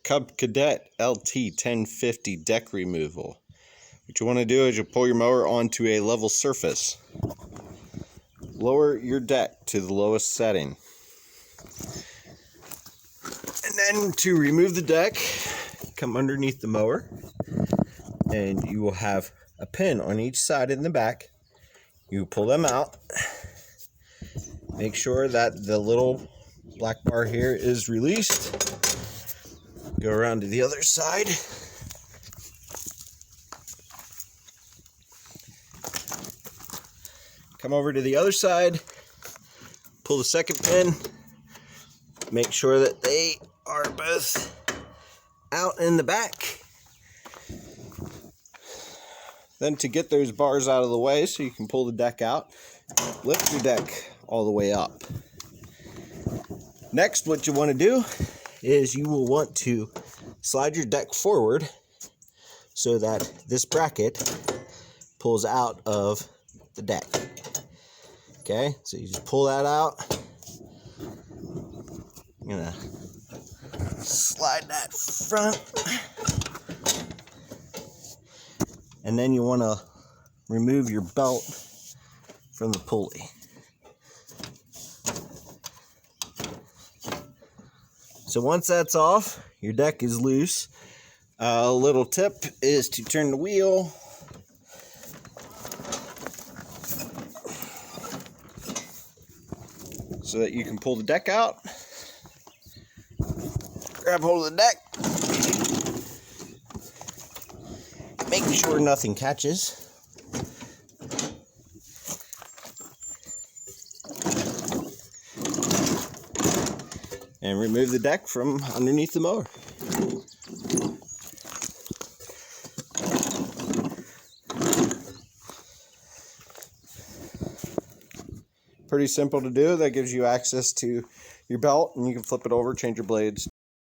Cub Cadet LT1050 deck removal. What you want to do is you pull your mower onto a level surface. Lower your deck to the lowest setting. And then to remove the deck, come underneath the mower and you will have a pin on each side in the back. You pull them out. Make sure that the little black bar here is released. Go around to the other side. Come over to the other side. Pull the second pin. Make sure that they are both out in the back. Then to get those bars out of the way so you can pull the deck out, lift your deck all the way up. Next, what you want to do is you will want to slide your deck forward so that this bracket pulls out of the deck. Okay, so you just pull that out. I'm gonna slide that front. And then you want to remove your belt from the pulley. So once that's off, your deck is loose. A little tip is to turn the wheel. So that you can pull the deck out. Grab hold of the deck. Make sure nothing catches. And remove the deck from underneath the mower. Pretty simple to do. That gives you access to your belt, and you can flip it over, change your blades.